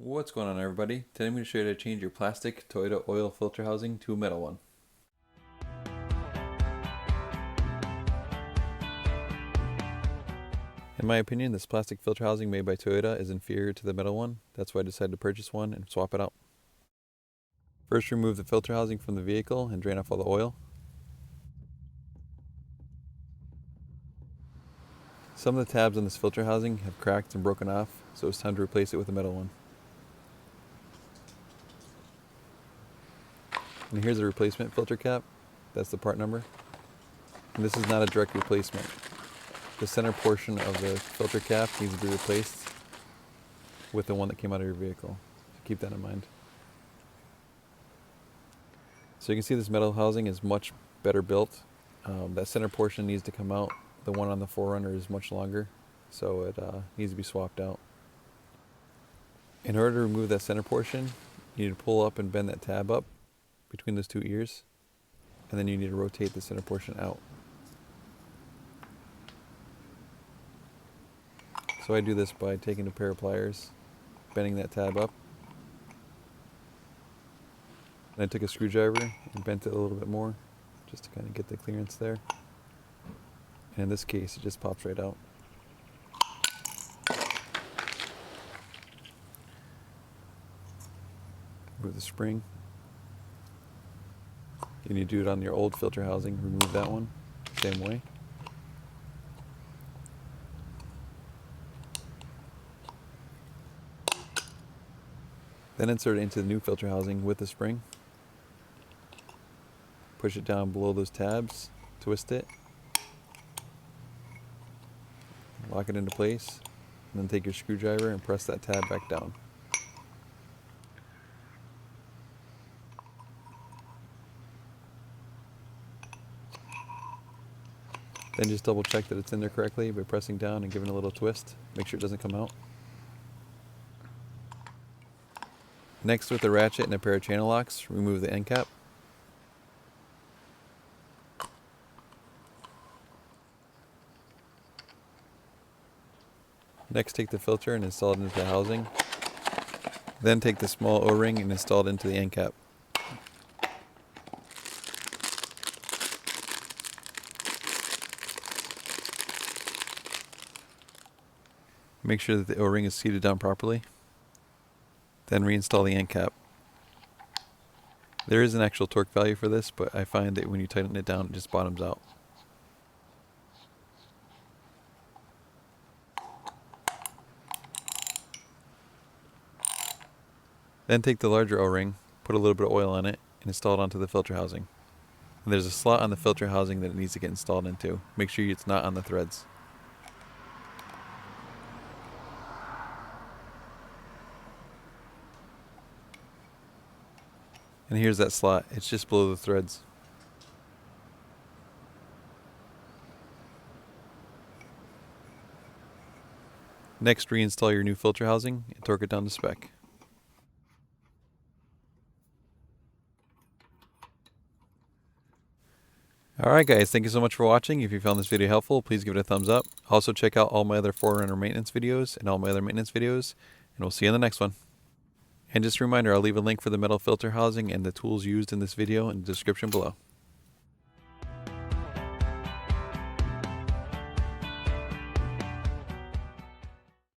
What's going on, everybody? Today I'm going to show you how to change your plastic Toyota oil filter housing to a metal one. In my opinion, this plastic filter housing made by Toyota is inferior to the metal one. That's why I decided to purchase one and swap it out. First, remove the filter housing from the vehicle and drain off all the oil. Some of the tabs on this filter housing have cracked and broken off, so it's time to replace it with a metal one. And here's a replacement filter cap. That's the part number. And this is not a direct replacement. The center portion of the filter cap needs to be replaced with the one that came out of your vehicle. So keep that in mind. So you can see this metal housing is much better built. That center portion needs to come out. The one on the 4Runner is much longer, so it needs to be swapped out. In order to remove that center portion, you need to pull up and bend that tab up between those two ears, and then you need to rotate the center portion out. So I do this by taking a pair of pliers, bending that tab up, and I took a screwdriver and bent it a little bit more just to kind of get the clearance there. And in this case, it just pops right out. Move the spring. You need to do it on your old filter housing. Remove that one, same way. Then insert it into the new filter housing with the spring. Push it down below those tabs, twist it, lock it into place, and then take your screwdriver and press that tab back down. Then just double check that it's in there correctly by pressing down and giving it a little twist. Make sure it doesn't come out. Next, with a ratchet and a pair of channel locks, remove the end cap. Next, take the filter and install it into the housing. Then take the small O-ring and install it into the end cap. Make sure that the O-ring is seated down properly. Then reinstall the end cap. There is an actual torque value for this, but I find that when you tighten it down, it just bottoms out. Then take the larger O-ring, put a little bit of oil on it, and install it onto the filter housing. And there's a slot on the filter housing that it needs to get installed into. Make sure it's not on the threads. And here's that slot. It's just below the threads. Next, reinstall your new filter housing and torque it down to spec. Alright guys, thank you so much for watching. If you found this video helpful, please give it a thumbs up. Also check out all my other 4Runner maintenance videos and all my other maintenance videos, and we'll see you in the next one. And just a reminder, I'll leave a link for the metal filter housing and the tools used in this video in the description below.